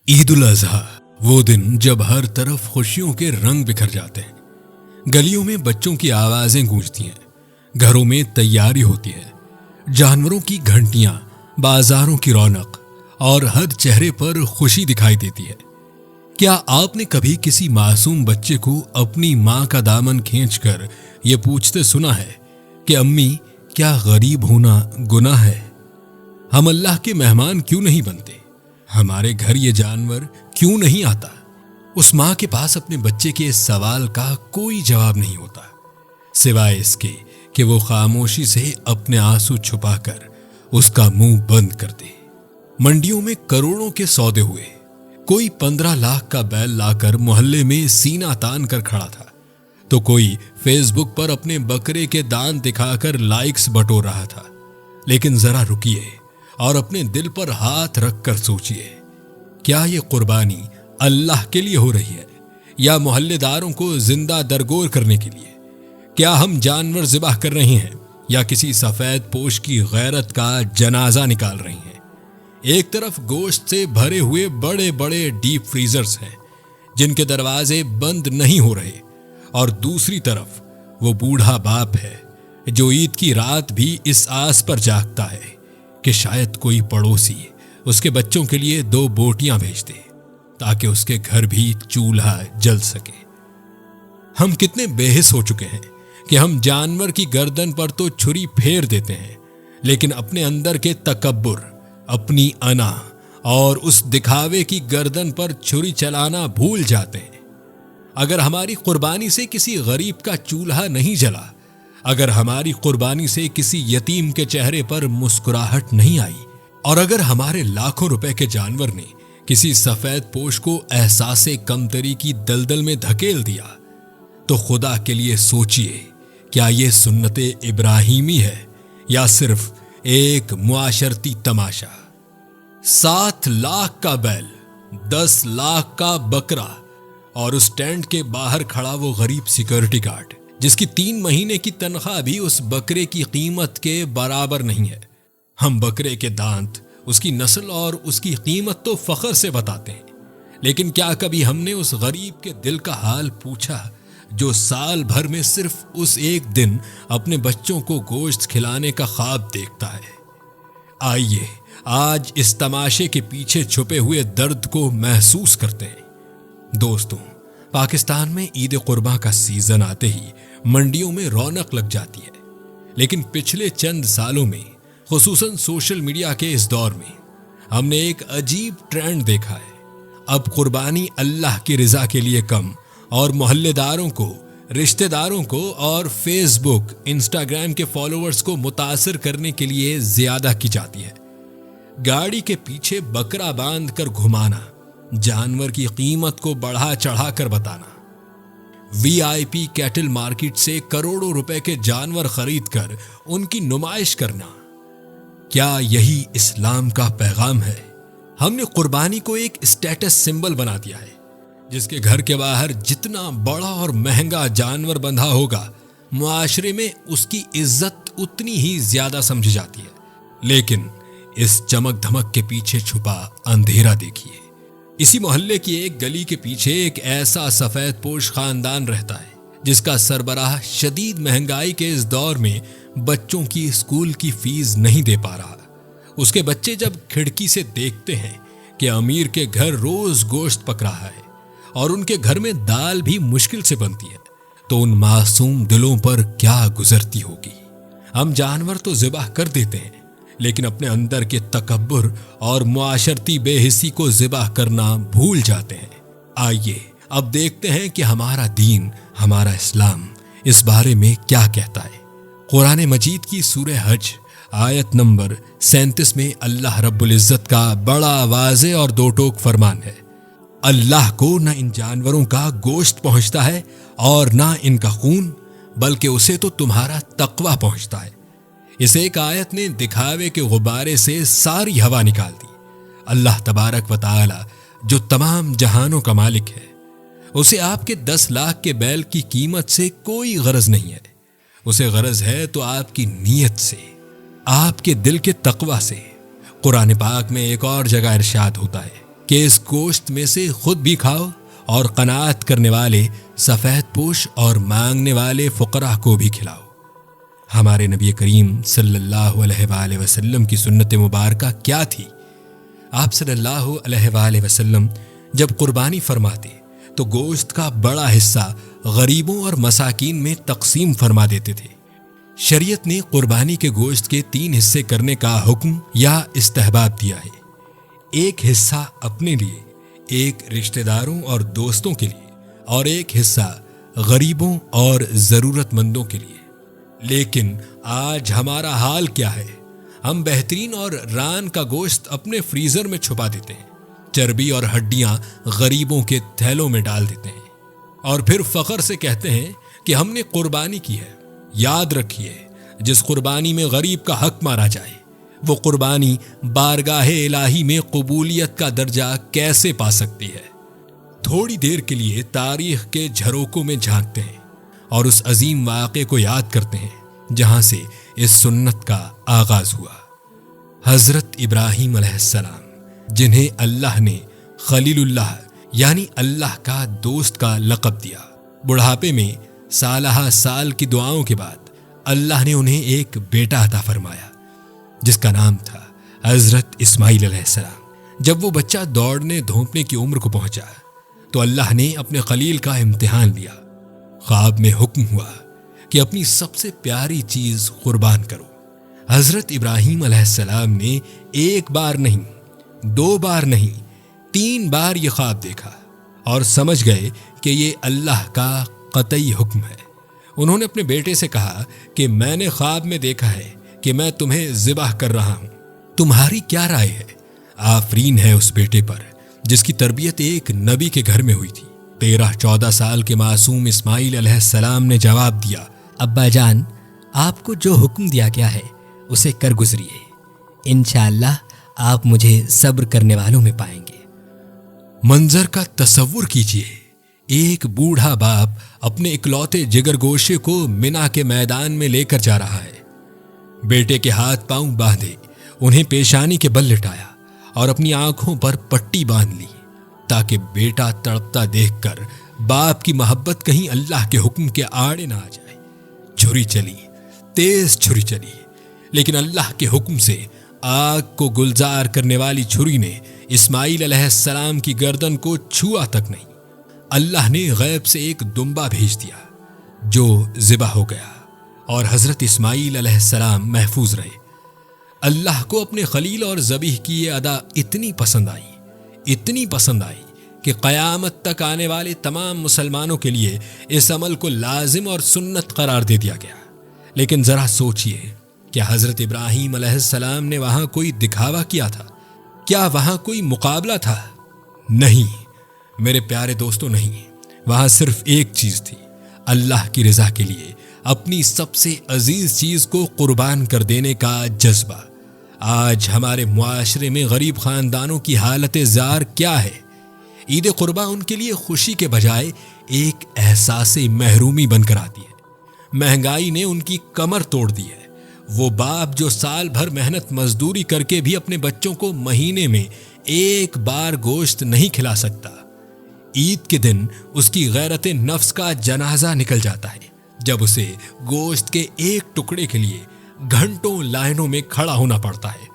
عید الاضحیٰ وہ دن جب ہر طرف خوشیوں کے رنگ بکھر جاتے ہیں، گلیوں میں بچوں کی آوازیں گونجتی ہیں، گھروں میں تیاری ہوتی ہے، جانوروں کی گھنٹیاں، بازاروں کی رونق اور ہر چہرے پر خوشی دکھائی دیتی ہے۔ کیا آپ نے کبھی کسی معصوم بچے کو اپنی ماں کا دامن کھینچ کر یہ پوچھتے سنا ہے کہ امی کیا غریب ہونا گناہ ہے؟ ہم اللہ کے مہمان کیوں نہیں بنتے؟ ہمارے گھر یہ جانور کیوں نہیں آتا؟ اس ماں کے پاس اپنے بچے کے اس سوال کا کوئی جواب نہیں ہوتا، سوائے اس کے کہ وہ خاموشی سے اپنے آنسو چھپا کر اس کا منہ بند کر دے۔ منڈیوں میں کروڑوں کے سودے ہوئے، کوئی 15 لاکھ کا بیل لا کر محلے میں سینہ تان کر کھڑا تھا، تو کوئی فیس بک پر اپنے بکرے کے دانت دکھا کر لائکس بٹور رہا تھا۔ لیکن ذرا رکیے اور اپنے دل پر ہاتھ رکھ کر سوچئے، کیا یہ قربانی اللہ کے لیے ہو رہی ہے یا محلے داروں کو زندہ درگور کرنے کے لیے؟ کیا ہم جانور ذبح کر رہے ہیں یا کسی سفید پوش کی غیرت کا جنازہ نکال رہے ہیں؟ ایک طرف گوشت سے بھرے ہوئے بڑے بڑے ڈیپ فریزرز ہیں جن کے دروازے بند نہیں ہو رہے، اور دوسری طرف وہ بوڑھا باپ ہے جو عید کی رات بھی اس آس پر جاگتا ہے کہ شاید کوئی پڑوسی اس کے بچوں کے لیے 2 بوٹیاں بھیج دے تاکہ اس کے گھر بھی چولہا جل سکے۔ ہم کتنے بے حس ہو چکے ہیں کہ ہم جانور کی گردن پر تو چھری پھیر دیتے ہیں، لیکن اپنے اندر کے تکبر، اپنی انا اور اس دکھاوے کی گردن پر چھری چلانا بھول جاتے ہیں۔ اگر ہماری قربانی سے کسی غریب کا چولہا نہیں جلا، اگر ہماری قربانی سے کسی یتیم کے چہرے پر مسکراہٹ نہیں آئی، اور اگر ہمارے لاکھوں روپے کے جانور نے کسی سفید پوش کو احساس کمتری کی دلدل میں دھکیل دیا، تو خدا کے لیے سوچئے، کیا یہ سنت ابراہیمی ہے یا صرف ایک معاشرتی تماشا؟ 7 لاکھ کا بیل، 10 لاکھ کا بکرا، اور اس ٹینٹ کے باہر کھڑا وہ غریب سیکورٹی گارڈ جس کی 3 مہینے کی تنخواہ بھی اس بکرے کی قیمت کے برابر نہیں ہے۔ ہم بکرے کے دانت، اس کی نسل اور اس کی قیمت تو فخر سے بتاتے ہیں، لیکن کیا کبھی ہم نے اس غریب کے دل کا حال پوچھا جو سال بھر میں صرف اس ایک دن اپنے بچوں کو گوشت کھلانے کا خواب دیکھتا ہے؟ آئیے آج اس تماشے کے پیچھے چھپے ہوئے درد کو محسوس کرتے ہیں۔ دوستوں، پاکستان میں عید قرباں کا سیزن آتے ہی منڈیوں میں رونق لگ جاتی ہے، لیکن پچھلے چند سالوں میں، خصوصاً سوشل میڈیا کے اس دور میں، ہم نے ایک عجیب ٹرینڈ دیکھا ہے۔ اب قربانی اللہ کی رضا کے لیے کم اور محلے داروں کو، رشتہ داروں کو اور فیس بک، انسٹاگرام کے فالوورز کو متاثر کرنے کے لیے زیادہ کی جاتی ہے۔ گاڑی کے پیچھے بکرا باندھ کر گھمانا، جانور کی قیمت کو بڑھا چڑھا کر بتانا، وی آئی پی کیٹل مارکیٹ سے کروڑوں روپے کے جانور خرید کر ان کی نمائش کرنا، کیا یہی اسلام کا پیغام ہے؟ ہم نے قربانی کو ایک اسٹیٹس سمبل بنا دیا ہے، جس کے گھر کے باہر جتنا بڑا اور مہنگا جانور بندھا ہوگا، معاشرے میں اس کی عزت اتنی ہی زیادہ سمجھی جاتی ہے۔ لیکن اس چمک دھمک کے پیچھے چھپا اندھیرا دیکھیے۔ اسی محلے کی ایک گلی کے پیچھے ایک ایسا سفید پوش خاندان رہتا ہے جس کا سربراہ شدید مہنگائی کے اس دور میں بچوں کی اسکول کی فیس نہیں دے پا رہا۔ اس کے بچے جب کھڑکی سے دیکھتے ہیں کہ امیر کے گھر روز گوشت پک رہا ہے اور ان کے گھر میں دال بھی مشکل سے بنتی ہے، تو ان معصوم دلوں پر کیا گزرتی ہوگی؟ ہم جانور تو ذبح کر دیتے ہیں، لیکن اپنے اندر کے تکبر اور معاشرتی بے حسی کو ذبح کرنا بھول جاتے ہیں۔ آئیے اب دیکھتے ہیں کہ ہمارا دین، ہمارا اسلام اس بارے میں کیا کہتا ہے۔ قرآن مجید کی سورہ حج آیت نمبر 37 میں اللہ رب العزت کا بڑا واضح اور 2 ٹوک فرمان ہے، اللہ کو نہ ان جانوروں کا گوشت پہنچتا ہے اور نہ ان کا خون، بلکہ اسے تو تمہارا تقوی پہنچتا ہے۔ اس ایک آیت نے دکھاوے کے غبارے سے ساری ہوا نکال دی۔ اللہ تبارک و تعالی جو تمام جہانوں کا مالک ہے، اسے آپ کے 10 لاکھ کے بیل کی قیمت سے کوئی غرض نہیں ہے، اسے غرض ہے تو آپ کی نیت سے، آپ کے دل کے تقوی سے۔ قرآن پاک میں ایک اور جگہ ارشاد ہوتا ہے، کہ اس گوشت میں سے خود بھی کھاؤ اور قناعت کرنے والے سفید پوش اور مانگنے والے فقراء کو بھی کھلاؤ۔ ہمارے نبی کریم صلی اللہ علیہ وآلہ وسلم کی سنت مبارکہ کیا تھی؟ آپ صلی اللہ علیہ وآلہ وسلم جب قربانی فرماتے تو گوشت کا بڑا حصہ غریبوں اور مساکین میں تقسیم فرما دیتے تھے۔ شریعت نے قربانی کے گوشت کے 3 حصے کرنے کا حکم یا استحباب دیا ہے۔ ایک حصہ اپنے لیے، ایک رشتہ داروں اور دوستوں کے لیے، اور ایک حصہ غریبوں اور ضرورت مندوں کے لیے۔ لیکن آج ہمارا حال کیا ہے؟ ہم بہترین اور ران کا گوشت اپنے فریزر میں چھپا دیتے ہیں، چربی اور ہڈیاں غریبوں کے تھیلوں میں ڈال دیتے ہیں، اور پھر فخر سے کہتے ہیں کہ ہم نے قربانی کی ہے۔ یاد رکھیے، جس قربانی میں غریب کا حق مارا جائے وہ قربانی بارگاہ الہی میں قبولیت کا درجہ کیسے پا سکتی ہے؟ تھوڑی دیر کے لیے تاریخ کے جھروکوں میں جھانکتے ہیں اور اس عظیم واقعے کو یاد کرتے ہیں جہاں سے اس سنت کا آغاز ہوا۔ حضرت ابراہیم علیہ السلام، جنہیں اللہ نے خلیل اللہ یعنی اللہ کا دوست کا لقب دیا، بڑھاپے میں سالہ سال کی دعاؤں کے بعد اللہ نے انہیں ایک بیٹا عطا فرمایا جس کا نام تھا حضرت اسماعیل علیہ السلام۔ جب وہ بچہ دوڑنے دھوپنے کی عمر کو پہنچا تو اللہ نے اپنے خلیل کا امتحان لیا۔ خواب میں حکم ہوا کہ اپنی سب سے پیاری چیز قربان کرو۔ حضرت ابراہیم علیہ السلام نے 1 بار نہیں، 2 بار نہیں، 3 بار یہ خواب دیکھا اور سمجھ گئے کہ یہ اللہ کا قطعی حکم ہے۔ انہوں نے اپنے بیٹے سے کہا کہ میں نے خواب میں دیکھا ہے کہ میں تمہیں ذبح کر رہا ہوں، تمہاری کیا رائے ہے؟ آفرین ہے اس بیٹے پر جس کی تربیت ایک نبی کے گھر میں ہوئی تھی۔ 13-14 سال کے معصوم اسماعیل علیہ السلام نے جواب دیا، ابا جان، آپ کو جو حکم دیا گیا ہے اسے کر گزریے، انشاءاللہ آپ مجھے صبر کرنے والوں میں پائیں گے۔ منظر کا تصور کیجئے، ایک بوڑھا باپ اپنے اکلوتے جگر گوشے کو منا کے میدان میں لے کر جا رہا ہے۔ بیٹے کے ہاتھ پاؤں باندھے، انہیں پیشانی کے بل لٹایا اور اپنی آنکھوں پر پٹی باندھ لی تاکہ بیٹا تڑپتا دیکھ کر باپ کی محبت کہیں اللہ کے حکم کے آڑے نہ آ جائے۔ چھری چلی، تیز چھری چلی، لیکن اللہ کے حکم سے آگ کو گلزار کرنے والی چھری نے اسماعیل علیہ السلام کی گردن کو چھوا تک نہیں۔ اللہ نے غیب سے ایک دمبا بھیج دیا جو ذبح ہو گیا اور حضرت اسماعیل علیہ السلام محفوظ رہے۔ اللہ کو اپنے خلیل اور ذبیح کی یہ ادا اتنی پسند آئی کہ قیامت تک آنے والے تمام مسلمانوں کے لیے اس عمل کو لازم اور سنت قرار دے دیا گیا۔ لیکن ذرا سوچئے، کیا حضرت ابراہیم علیہ السلام نے وہاں کوئی دکھاوا کیا تھا؟ کیا وہاں کوئی مقابلہ تھا؟ نہیں میرے پیارے دوستوں، نہیں۔ وہاں صرف ایک چیز تھی، اللہ کی رضا کے لیے اپنی سب سے عزیز چیز کو قربان کر دینے کا جذبہ۔ آج ہمارے معاشرے میں غریب خاندانوں کی حالت زار کیا ہے؟ عید قربہ ان کے لیے خوشی کے بجائے ایک احساس محرومی بن کر آتی ہے۔ مہنگائی نے ان کی کمر توڑ دی ہے۔ وہ باپ جو سال بھر محنت مزدوری کر کے بھی اپنے بچوں کو مہینے میں 1 بار گوشت نہیں کھلا سکتا، عید کے دن اس کی غیرت نفس کا جنازہ نکل جاتا ہے جب اسے گوشت کے ایک ٹکڑے کے لیے گھنٹوں لائنوں میں کھڑا ہونا پڑتا ہے۔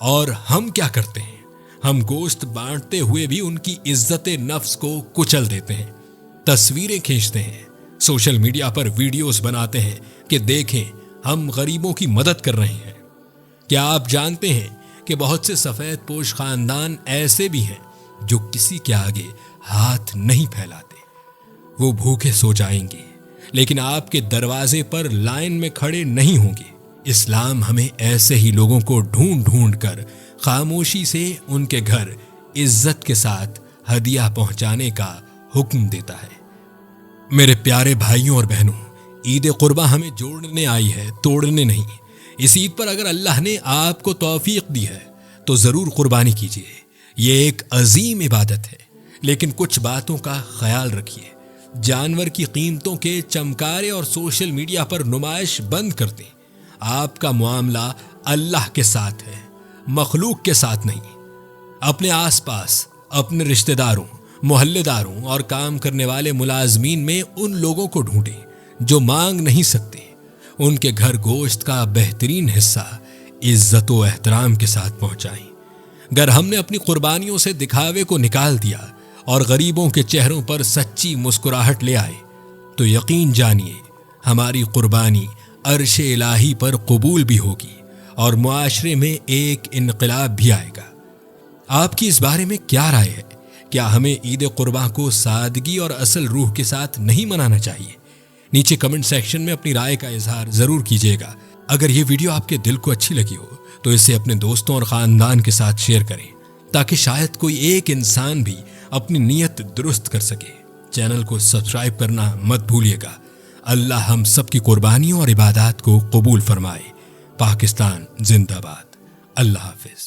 اور ہم کیا کرتے ہیں؟ ہم گوشت بانٹتے ہوئے بھی ان کی عزت نفس کو کچل دیتے ہیں، تصویریں کھینچتے ہیں، سوشل میڈیا پر ویڈیوز بناتے ہیں کہ دیکھیں ہم غریبوں کی مدد کر رہے ہیں۔ کیا آپ جانتے ہیں کہ بہت سے سفید پوش خاندان ایسے بھی ہیں جو کسی کے آگے ہاتھ نہیں پھیلاتے؟ وہ بھوکے سو جائیں گے لیکن آپ کے دروازے پر لائن میں کھڑے نہیں ہوں گے۔ اسلام ہمیں ایسے ہی لوگوں کو ڈھونڈ ڈھونڈ کر خاموشی سے ان کے گھر عزت کے ساتھ ہدیہ پہنچانے کا حکم دیتا ہے۔ میرے پیارے بھائیوں اور بہنوں، عید قربہ ہمیں جوڑنے آئی ہے، توڑنے نہیں۔ اس عید پر اگر اللہ نے آپ کو توفیق دی ہے تو ضرور قربانی کیجیے، یہ ایک عظیم عبادت ہے۔ لیکن کچھ باتوں کا خیال رکھیے، جانور کی قیمتوں کے چمکارے اور سوشل میڈیا پر نمائش بند کر دیں۔ آپ کا معاملہ اللہ کے ساتھ ہے، مخلوق کے ساتھ نہیں۔ اپنے آس پاس اپنے رشتہ داروں، محلے داروں اور کام کرنے والے ملازمین میں ان لوگوں کو ڈھونڈیں جو مانگ نہیں سکتے. ان کے گھر گوشت کا بہترین حصہ عزت و احترام کے ساتھ پہنچائیں. اگر ہم نے اپنی قربانیوں سے دکھاوے کو نکال دیا اور غریبوں کے چہروں پر سچی مسکراہٹ لے آئے تو یقین جانیے ہماری قربانی عرش الہی پر قبول بھی ہوگی اور معاشرے میں ایک انقلاب بھی آئے گا. آپ کی اس بارے میں کیا رائے ہے؟ کیا ہمیں عید قرباں کو سادگی اور اصل روح کے ساتھ نہیں منانا چاہیے؟ نیچے کمنٹ سیکشن میں اپنی رائے کا اظہار ضرور کیجیے گا. اگر یہ ویڈیو آپ کے دل کو اچھی لگی ہو تو اسے اپنے دوستوں اور خاندان کے ساتھ شیئر کریں تاکہ شاید کوئی ایک انسان بھی اپنی نیت درست کر سکے. چینل کو سبسکرائب کرنا مت بھولیے گا. اللہ ہم سب کی قربانیوں اور عبادات کو قبول فرمائے. پاکستان زندہ باد. اللہ حافظ.